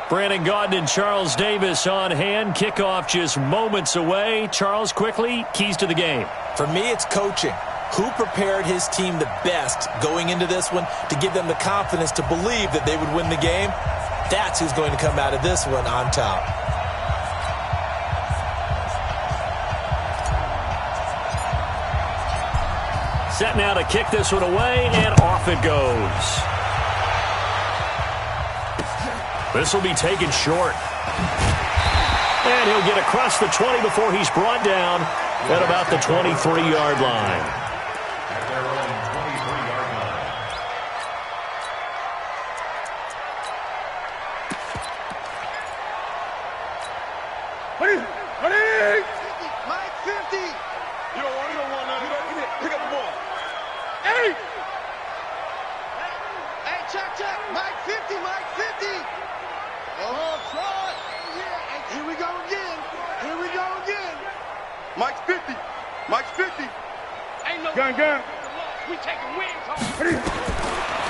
Brandon Gaudin and Charles Davis on hand. Kickoff just moments away. Charles, quickly, keys to the game. For me, it's coaching. Who prepared his team the best going into this one to give them the confidence to believe that they would win the game? That's who's going to come out of this one on top. Set now to kick this one away, and off it goes. This will be taken short. And he'll get across the 20 before he's brought down at about the 23-yard line.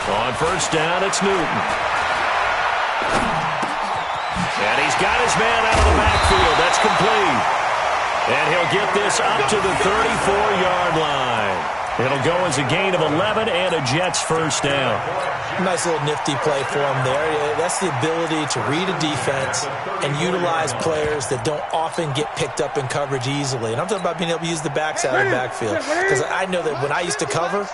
On first down, it's Newton. And he's got his man out of the backfield. That's complete. And he'll get this up to the 34-yard line. It'll go as a gain of 11 and a Jets first down. Nice little nifty play for him there. That's the ability to read a defense and utilize players that don't often get picked up in coverage easily. And I'm talking about being able to use the backside of the backfield. Because I know that when I used to cover,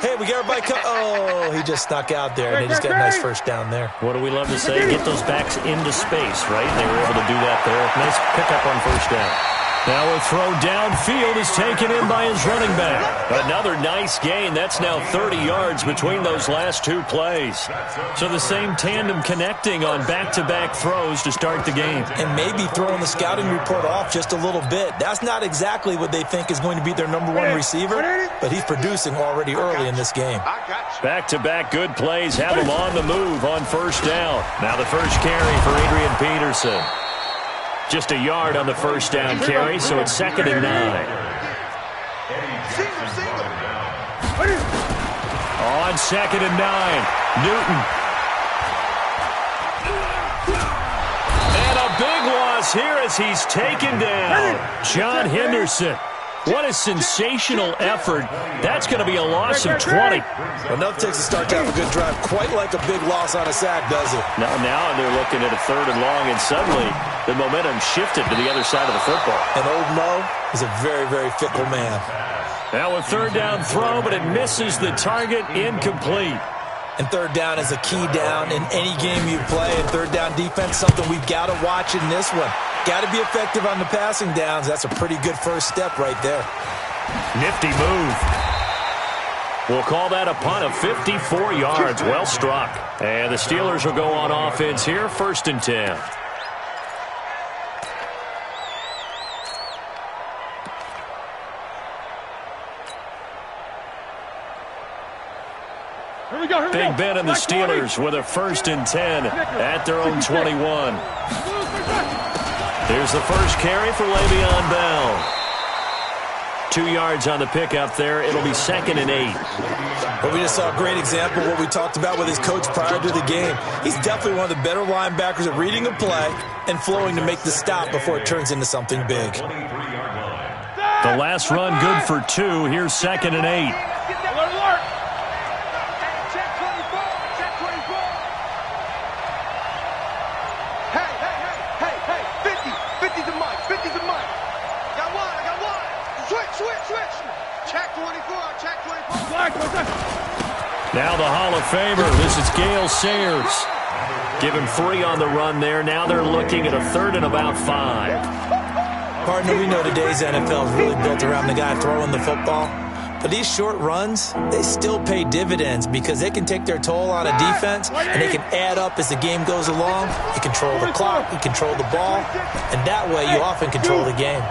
hey, we got everybody oh, he just snuck out there, and they just got a nice first down there. What do we love to say? Get those backs into space, right? They were able to do that there. Nice pickup on first down. Now a throw downfield is taken in by his running back. Another nice gain. That's now 30 yards between those last two plays. So the same tandem connecting on back-to-back throws to start the game. And maybe throwing the scouting report off just a little bit. That's not exactly what they think is going to be their number one receiver, but he's producing already early in this game. Back-to-back good plays have him on the move on first down. Now the first carry for Adrian Peterson. Just a yard on the first down carry, so it's 2nd and 9. On 2nd and 9, Newton. And a big loss here as he's taken down. John Henderson. What a sensational effort. That's going to be a loss of 20. Enough takes a start to have a good drive. Quite like a big loss on a sack, does it? Now they're looking at a 3rd and long, and suddenly the momentum shifted to the other side of the football. And old Mo is a very, very fickle man. Now a 3rd down throw, but it misses the target, incomplete. And 3rd down is a key down in any game you play. And 3rd down defense, something we've got to watch in this one. Got to be effective on the passing downs. That's a pretty good first step right there. Nifty move. We'll call that a punt of 54 yards. Well struck. And the Steelers will go on offense here, 1st and 10. Big Ben and the Steelers with a 1st and 10 at their own 21. Here's the first carry for Le'Veon Bell. 2 yards on the pickup there. It'll be 2nd and 8. But we just saw a great example of what we talked about with his coach prior to the game. He's definitely one of the better linebackers at reading a play and flowing to make the stop before it turns into something big. The last run good for 2. Here's 2nd and 8. Now the Hall of Famer, this is Gale Sayers. Give him 3 on the run there. Now they're looking at a 3rd and about 5. Partner, we know today's NFL is really built around the guy throwing the football. But these short runs, they still pay dividends because they can take their toll on a defense and they can add up as the game goes along. You control the clock, you control the ball, and that way you often control the game.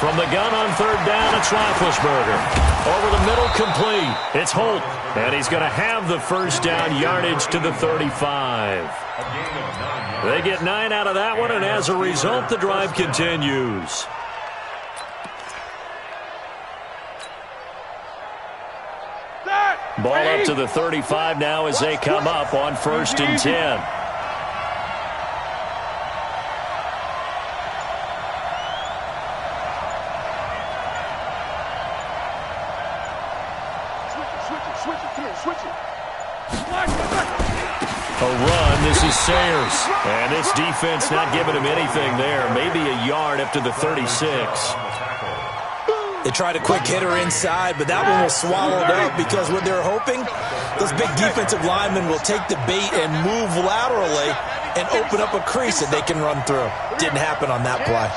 From the gun on 3rd down, it's Roethlisberger. Over the middle, complete. It's Holt. And he's going to have the first down yardage to the 35. They get 9 out of that one, and as a result, the drive continues. Ball up to the 35 now as they come up on 1st and 10. A run. This is Sayers. And this defense not giving him anything there. Maybe a yard up to the 36. They tried a quick hitter inside, but that one was swallowed up because what they're hoping, those big defensive linemen will take the bait and move laterally and open up a crease that they can run through. Didn't happen on that play.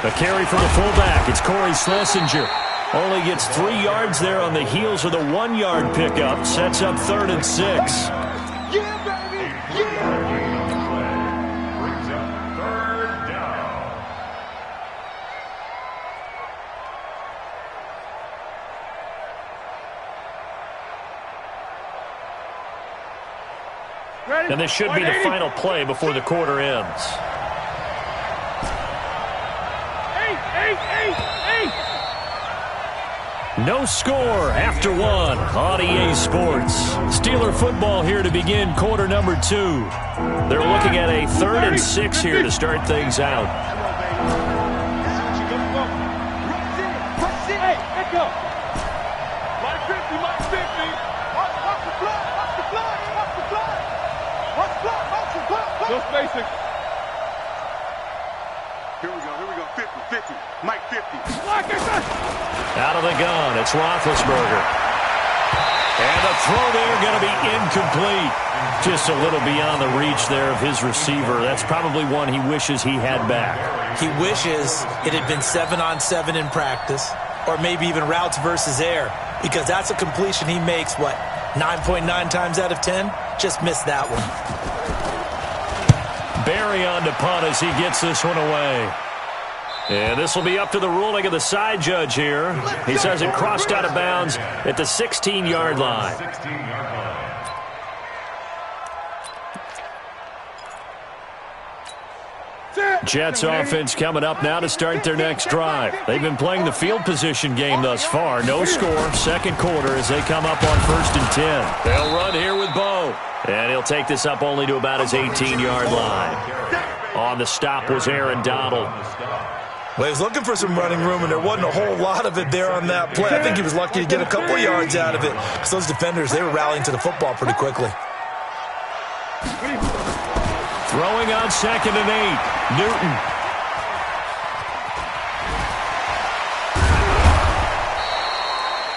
A carry from the fullback. It's Corey Schlesinger. Only gets 3 yards there on the heels of the 1-yard pickup. Sets up 3rd and 6. Yeah, baby! Yeah! Brings up 3rd down. And this should be the final play before the quarter ends. No score after 1 on EA Sports. Steeler football here to begin quarter number 2. They're looking at a 3rd and 6 here to start things out. Here we go. 50. Mike 50. Out of the gun, it's Roethlisberger. And the throw there going to be incomplete. Just a little beyond the reach there of his receiver. That's probably one he wishes he had back. He wishes it had been 7-on-7 in practice, or maybe even routes versus air, because that's a completion he makes, 9.9 times out of 10? Just missed that one. Barry on to punt as he gets this one away. And this will be up to the ruling of the side judge here. He says it crossed out of bounds at the 16-yard line. Jets offense coming up now to start their next drive. They've been playing the field position game thus far. No score, second quarter as they come up on 1st and 10. They'll run here with Bo. And he'll take this up only to about his 18-yard line. On the stop was Aaron Donald. Well, he was looking for some running room, and there wasn't a whole lot of it there on that play. I think he was lucky to get a couple yards out of it because those defenders, they were rallying to the football pretty quickly. Throwing on 2nd and 8, Newton.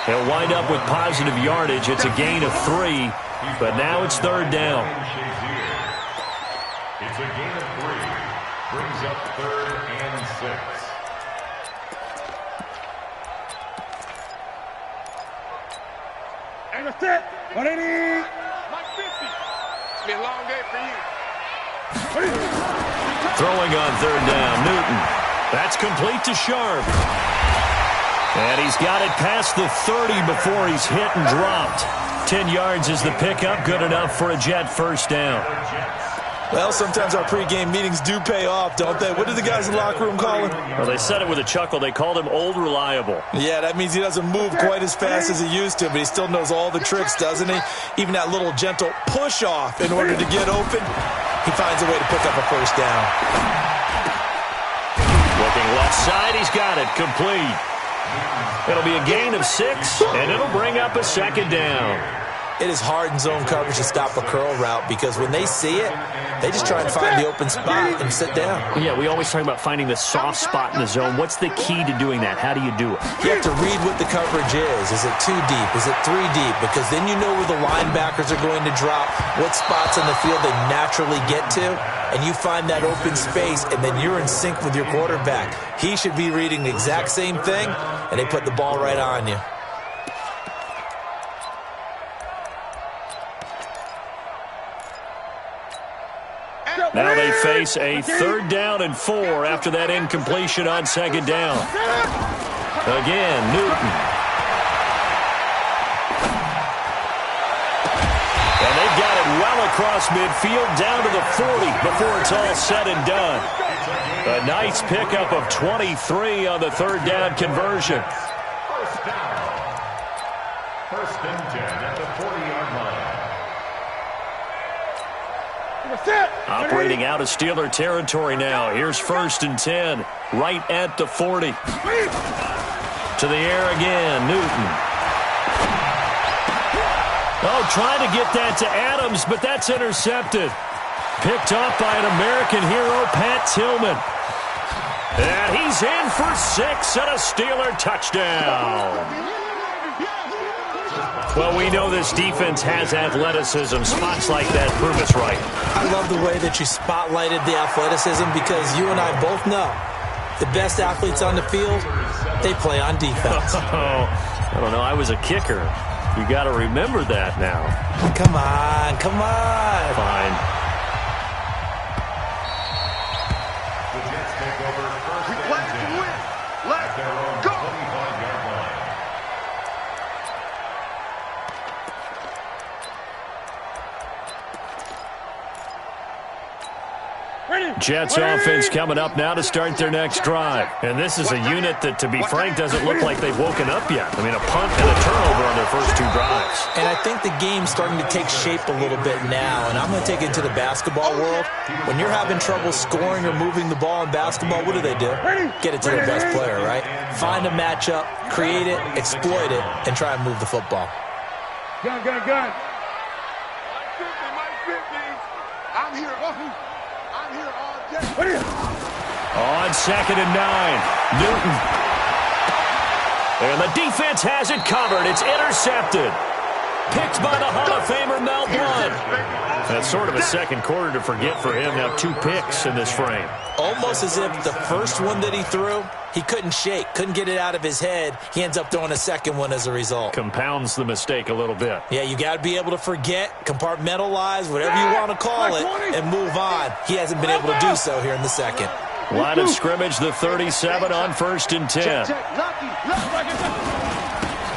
He'll wind up with positive yardage. It's a gain of 3, but now it's 3rd down. It's a gain of 3. Brings up 3rd and 6. And a set. 180. Mike 50. It's been a long day for you. Throwing on 3rd down, Newton. That's complete to Sharp. And he's got it past the 30 before he's hit and dropped. 10 yards is the pickup, good enough for a Jet first down. Well, sometimes our pregame meetings do pay off, don't they? What did the guys in the locker room call him? Well, they said it with a chuckle. They called him Old Reliable. Yeah, that means he doesn't move quite as fast as he used to, but he still knows all the tricks, doesn't he? Even that little gentle push-off in order to get open, he finds a way to pick up a first down. Looking left side, he's got it, complete. It'll be a gain of 6, and it'll bring up a 2nd down. It is hard in zone coverage to stop a curl route because when they see it, they just try and find the open spot and sit down. Yeah, we always talk about finding the soft spot in the zone. What's the key to doing that? How do you do it? You have to read what the coverage is. Is it 2 deep? Is it 3 deep? Because then you know where the linebackers are going to drop, what spots on the field they naturally get to, and you find that open space, and then you're in sync with your quarterback. He should be reading the exact same thing, and they put the ball right on you. Now they face a 3rd down and 4 after that incompletion on 2nd down. Again, Newton. across midfield down to the 40 before it's all said and done. A nice pickup of 23 on the third down conversion. First down. First and 10 at the 40-yard line. Operating out of Steeler territory now. Here's first and 10, right at the 40. To the air again, Newton. Oh, trying to get that to Adams, but that's intercepted. Picked up by an American hero, Pat Tillman. And he's in for 6 and a Steeler touchdown. Well, we know this defense has athleticism. Spots like that prove us right. I love the way that you spotlighted the athleticism because you and I both know the best athletes on the field, they play on defense. Oh, I don't know. I was a kicker. You got to remember that now. Come on, come on. Fine. The Jets take over first and 10 at their own 25-yard line. Jets offense coming up now to start their next drive. And this is a unit that, to be frank, doesn't look like they've woken up yet. I mean, a punt and a turnover on their first 2 drives. And I think the game's starting to take shape a little bit now. And I'm going to take it to the basketball world. When you're having trouble scoring or moving the ball in basketball, what do? Get it to their best player, right? Find a matchup, create it, exploit it, and try and move the football. Gun. Mike 50, Mike 50. I'm here all day. On second and 9, Newton. And the defense has it covered. It's intercepted. Picked by the Hall of Famer, Mel Blount. That's sort of a second quarter to forget for him. Now 2 picks in this frame. Almost as if the first one that he threw, he couldn't shake, couldn't get it out of his head. He ends up throwing a second one as a result. Compounds the mistake a little bit. Yeah, you got to be able to forget, compartmentalize, whatever you want to call it, and move on. He hasn't been able to do so here in the second. Line of scrimmage, the 37 on first and 10.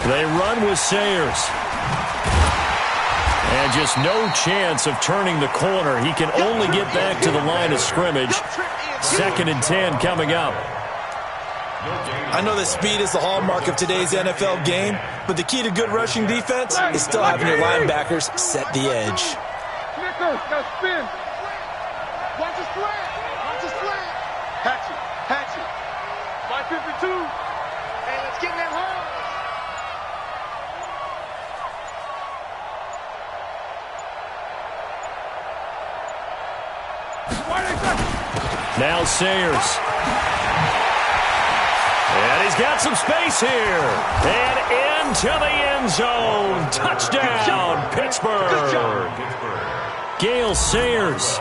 They run with Sayers. And just no chance of turning the corner. He can only get back to the line of scrimmage. Second and 10 coming up. I know that speed is the hallmark of today's NFL game, but the key to good rushing defense is still having your linebackers set the edge. Snicker, now spin. Watch the slant. Watch the slant. Hatch it. My 52. Hey, let's get in that hole. Now Sayers. And he's got some space here. And into the end zone. Touchdown, Pittsburgh. Gale Sayers,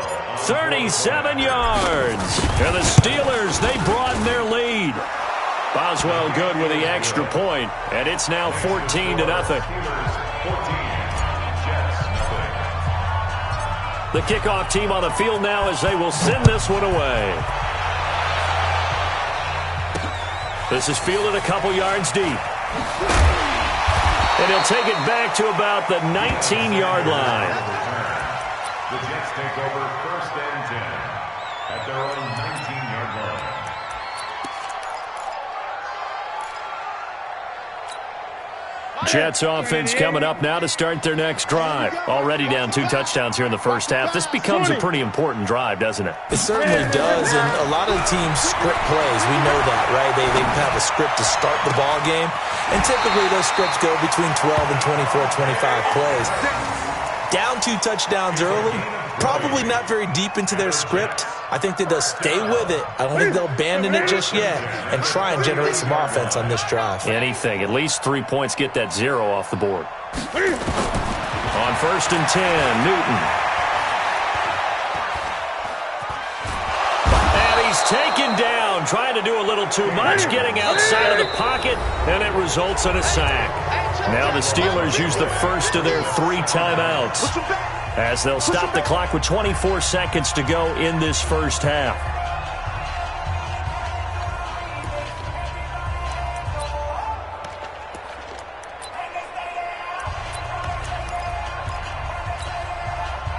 37 yards. And the Steelers, they broaden their lead. Boswell good with the extra point, and it's now 14-0. The kickoff team on the field now as they will send this one away. This is fielded a couple yards deep. And he'll take it back to about the 19-yard line. The Jets take over first and 10 at their own 19-yard line. Jets offense coming up now to start their next drive. Already down 2 touchdowns here in the first half. This becomes a pretty important drive, doesn't it? It certainly does, and a lot of the teams script plays. We know that, right? They have a script to start the ball game, and typically those scripts go between 12 and 24, 25 plays. Down 2 touchdowns early, probably not very deep into their script. I think that they'll stay with it. I don't think they'll abandon it just yet and try and generate some offense on this drive. Anything. At least 3 points, get that 0 off the board. On first and 10, Newton. And he's taken down, trying to do a little too much, getting outside of the pocket, and it results in a sack. Now the Steelers use the first of their 3 timeouts, as they'll stop the clock with 24 seconds to go in this first half.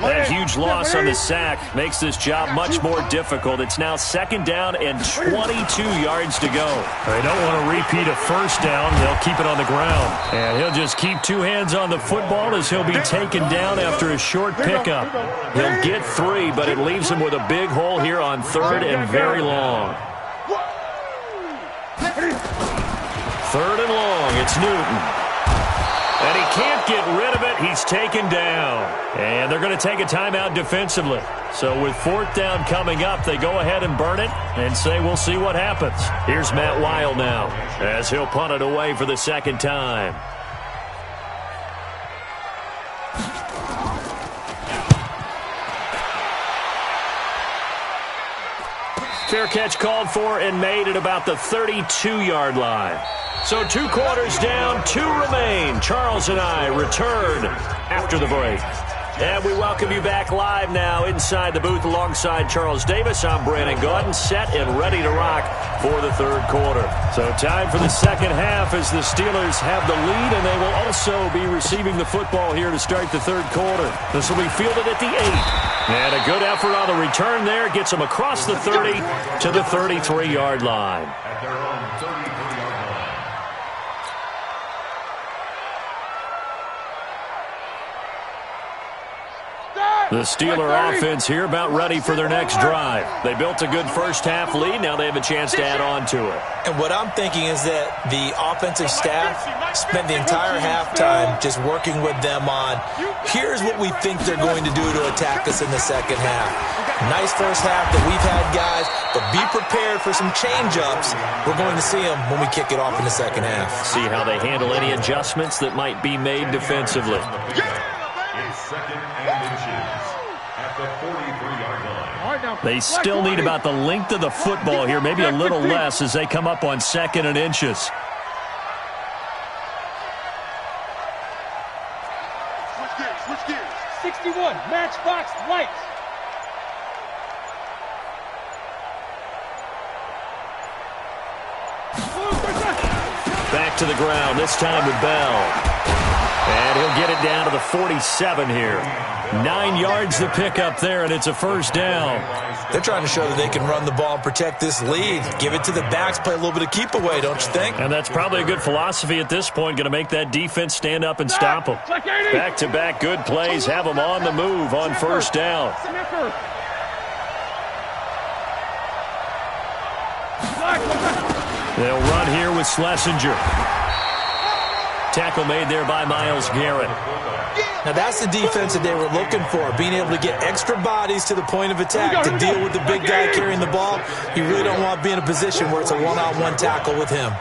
That huge loss on the sack makes this job much more difficult. It's now 2nd down and 22 yards to go. They don't want to repeat a first down. They'll keep it on the ground. And he'll just keep 2 hands on the football as he'll be taken down after a short pickup. He'll get 3, but it leaves him with a big hole here on 3rd and very long. 3rd and long. It's Newton. And he can't get rid of it. He's taken down. And they're going to take a timeout defensively. So with 4th down coming up, they go ahead and burn it and say we'll see what happens. Here's Matt Weil now as he'll punt it away for the 2nd time. Fair catch called for and made at about the 32-yard line. So 2 quarters down, 2 remain. Charles and I return after the break. And we welcome you back live now inside the booth alongside Charles Davis. I'm Brandon Gaudin, set and ready to rock for the 3rd quarter. So time for the 2nd half as the Steelers have the lead, and they will also be receiving the football here to start the 3rd quarter. This will be fielded at the 8. And a good effort on the return there gets them across the 30 to the 33-yard line. At their own 33-yard line. The Steeler offense here about ready for their next drive. They built a good first-half lead. Now they have a chance to add on to it. And what I'm thinking is that the offensive staff spent the entire halftime just working with them on, here's what we think they're going to do to attack us in the 2nd half. Nice first half that we've had, guys, but be prepared for some change-ups. We're going to see them when we kick it off in the 2nd half. See how they handle any adjustments that might be made defensively. It's 2nd and inches at the 43-yard line. They still need about the length of the football here, maybe a little less as they come up on 2nd and inches. Switch gears. 61, matchbox lights. Back to the ground, this time with Bell. And he'll get it down to the 47 here. 9 yards to pick up there, and it's a first down. They're trying to show that they can run the ball and protect this lead. Give it to the backs, play a little bit of keep away, don't you think? And that's probably a good philosophy at this point, going to make that defense stand up and stop them. Back-to-back good plays, have them on the move on first down. They'll run here with Schlesinger. Tackle made there by Myles Garrett. Now that's the defense that they were looking for, being able to get extra bodies to the point of attack to deal with the big guy carrying the ball. You really don't want to be in a position where it's a one-on-one tackle with him.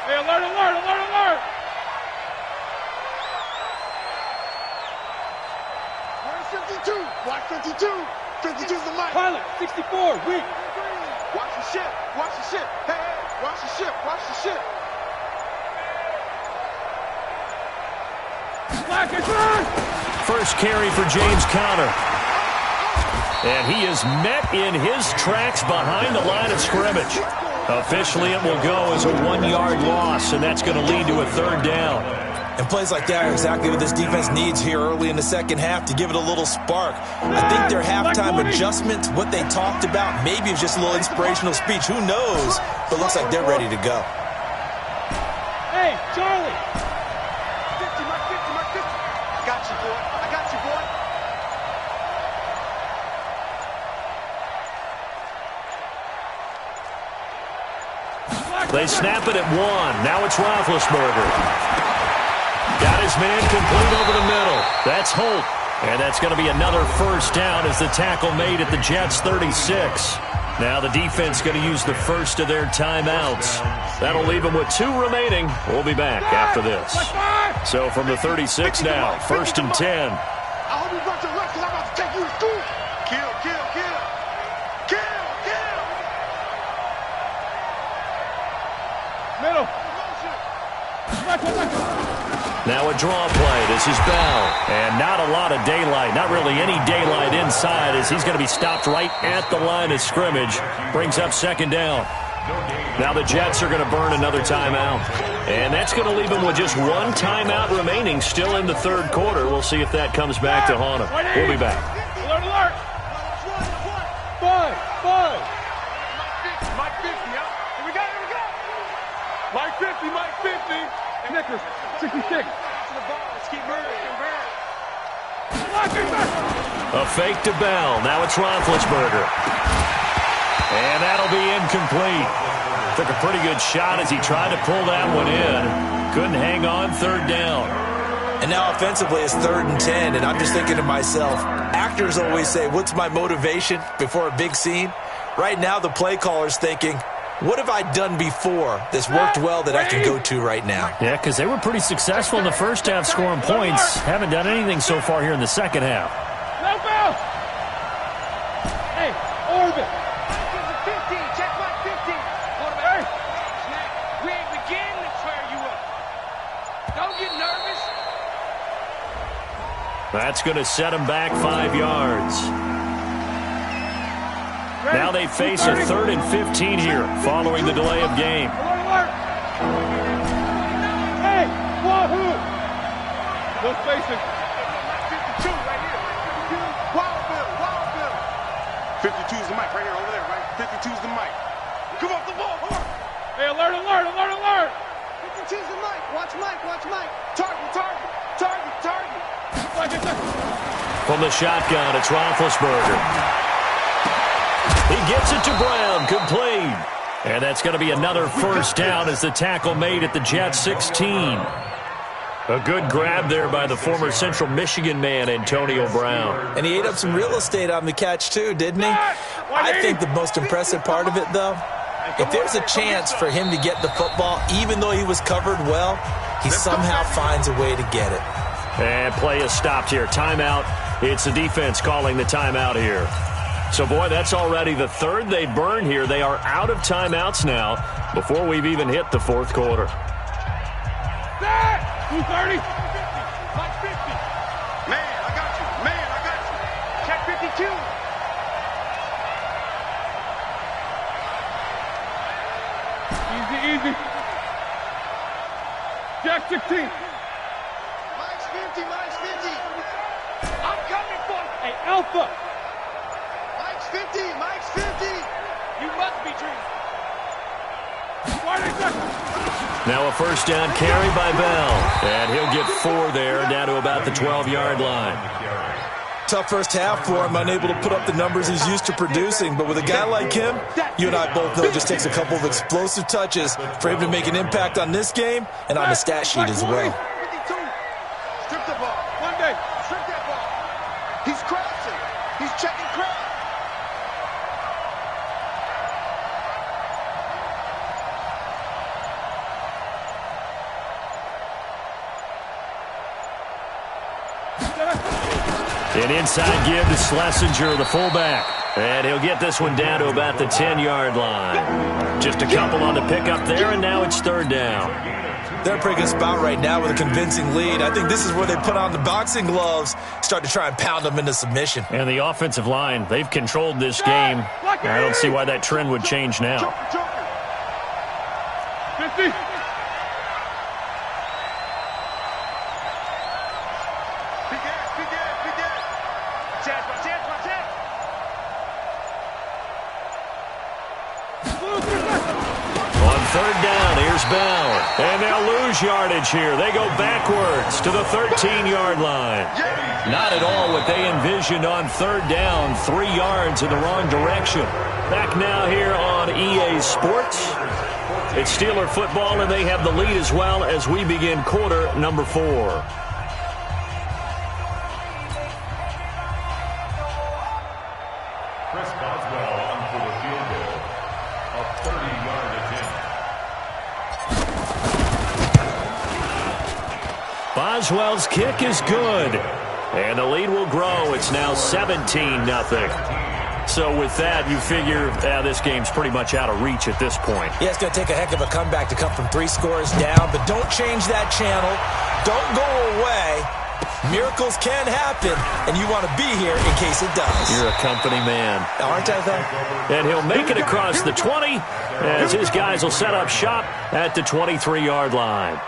Hey, alert! Watch 52. 52's the mic. Pilot, 64, weak. Watch the ship. Hey, watch the ship. First carry for James Conner. And he is met in his tracks behind the line of scrimmage. Officially, it will go as a 1-yard loss, and that's going to lead to a 3rd down. And plays like that are exactly what this defense needs here early in the 2nd half to give it a little spark. I think their halftime adjustments, what they talked about, maybe it's just a little inspirational speech. Who knows? But it looks like they're ready to go. Hey, Charlie. 50, Mark 50. I got you, boy. They snap it at 1. Now it's Roethlisberger. Got his man complete over the middle. That's Holt. And that's going to be another first down as the tackle made at the Jets' 36. Now the defense going to use the first of their timeouts. That'll leave them with 2 remaining. We'll be back after this. So from the 36 now, 1st and 10. I hope you brought your rest because I'm about to take you to school. Kill. Middle. Now a draw play. This is Bell. And not a lot of daylight. Not really any daylight inside as he's going to be stopped right at the line of scrimmage. Brings up 2nd down. Now the Jets are going to burn another timeout. And that's going to leave them with just one timeout remaining still in the third quarter. We'll see if that comes back to haunt them. We'll be back. Alert, alert. 5. Mike 50, yeah? Here we go. Mike 50. Snickers, 66. To the ball. Let's keep moving. A fake to Bell. Now it's Roethlisberger. And that'll be incomplete. Took a pretty good shot as he tried to pull that one in. Couldn't hang on, third down. And now offensively it's 3rd and 10, and I'm just thinking to myself, actors always say, what's my motivation before a big scene? Right now the play caller's thinking, what have I done before that's worked well that I can go to right now? Yeah, because they were pretty successful in the first half scoring points. Haven't done anything so far here in the second half. No foul. Hey, Orbit. 15, check Mike 15. Hey. We ain't beginning to tear you up. Don't get nervous. That's going to set him back 5 yards. Now they face a 3rd and 15 here following the delay of game. Alert. Hey, wahoo. No spacing. 52 right here. Wild Bill. 52 is the mic right here over there, right? 52 is the mic. Come off the ball. Come on. Hey, alert. 52 is the mic. Watch Mike. Target. From the shotgun, it's Roethlisberger. He gets it to Brown, complete. And that's going to be another first down as the tackle made at the Jets 16. A good grab there by the former Central Michigan man, Antonio Brown. And he ate up some real estate on the catch too, didn't he? I think the most impressive part of it, though, if there's a chance for him to get the football, even though he was covered well, he somehow finds a way to get it. And play is stopped here. Timeout. It's the defense calling the timeout here. So, boy, that's already the 3rd they burn here. They are out of timeouts now before we've even hit the 4th quarter. 230. Mike 50. Man, I got you. Check 52. Easy. Jack 16. Mike's 50. I'm coming for you. Hey, Alpha. Mike's 50. You must be dreaming. Now a first down carry by Bell. And he'll get 4 there, down to about the 12-yard line. Tough first half for him, unable to put up the numbers he's used to producing. But with a guy like him, you and I both know it just takes a couple of explosive touches for him to make an impact on this game and on the stat sheet as well. 52. Strip the ball. One day, strip that ball. He's crossing. He's checking cross. An inside give to Schlesinger, the fullback. And he'll get this one down to about the 10-yard line. Just a couple on the pickup there, and now it's 3rd down. They're in a pretty good spot right now with a convincing lead. I think this is where they put on the boxing gloves, start to try and pound them into submission. And the offensive line, they've controlled this game. I don't see why that trend would change now. 50. On 3rd down, here's Bell. And they'll lose yardage here. They go backwards to the 13-yard line. Not at all what they envisioned on 3rd down. 3 yards in the wrong direction. Back now here on EA Sports. It's Steeler football, and they have the lead as well as we begin quarter number 4. Boswell's kick is good. And the lead will grow. It's now 17-0. So with that, you figure this game's pretty much out of reach at this point. Yeah, it's going to take a heck of a comeback to come from 3 scores down, but don't change that channel. Don't go away. Miracles can happen, and you want to be here in case it does. You're a company man. Aren't I, though? And he'll make it across the 20 as his guys will set up shop at the 23-yard line.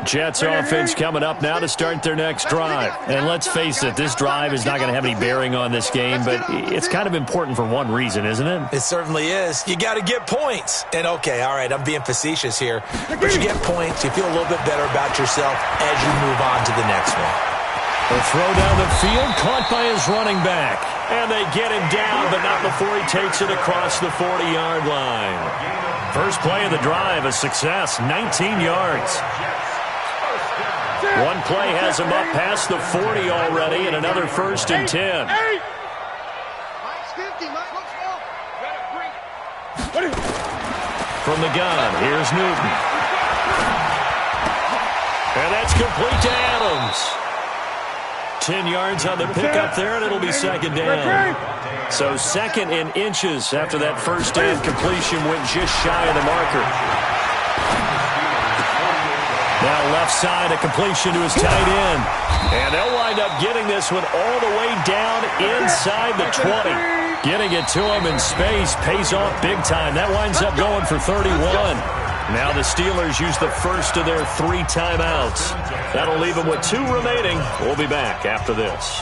Jets offense coming up now to start their next drive. And let's face it, this drive is not going to have any bearing on this game, but it's kind of important for one reason, isn't it? It certainly is. You got to get points. And, okay, all right, I'm being facetious here. But you get points, you feel a little bit better about yourself as you move on to the next one. A throw down the field, caught by his running back. And they get him down, but not before he takes it across the 40-yard line. First play of the drive, a success, 19 yards. One play has him up past the 40 already, and another 1st and 10. From the gun, here's Newton. And that's complete to Adams. 10 yards on the pickup there, and it'll be 2nd down. So 2nd in inches after that first down completion went just shy of the marker. Now left side, a completion to his tight end. And they'll wind up getting this one all the way down inside the 20. Getting it to him in space pays off big time. That winds up going for 31. Now the Steelers use the first of their 3 timeouts. That'll leave them with 2 remaining. We'll be back after this.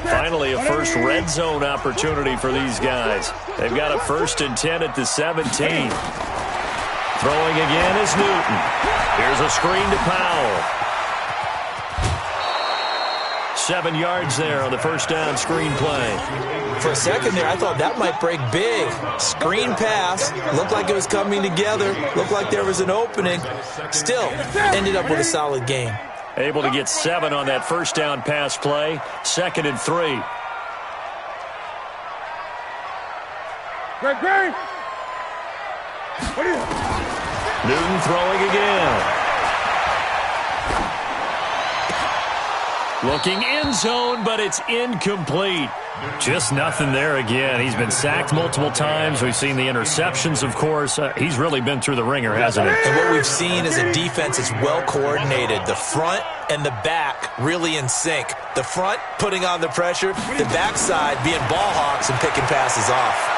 Finally, a first red zone opportunity for these guys. They've got a 1st and 10 at the 17. Throwing again is Newton. Here's a screen to Powell. 7 yards there on the first down screen play. For a second there, I thought that might break big. Screen pass. Looked like it was coming together. Looked like there was an opening. Still, ended up with a solid game. Able to get 7 on that first down pass play. 2nd and 3. Greg. What is it? Newton throwing again. Looking end zone, but it's incomplete. Just nothing there again. He's been sacked multiple times. We've seen the interceptions, of course. He's really been through the ringer, hasn't he? And what we've seen is a defense that's well coordinated. The front and the back really in sync. The front putting on the pressure. The backside being ball hawks and picking passes off.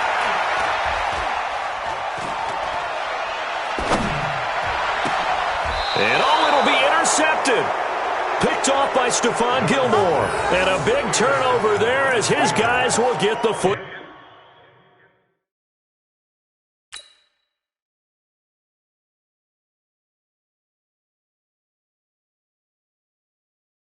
And it'll be intercepted. Picked off by Stephon Gilmore. And a big turnover there as his guys will get the foot.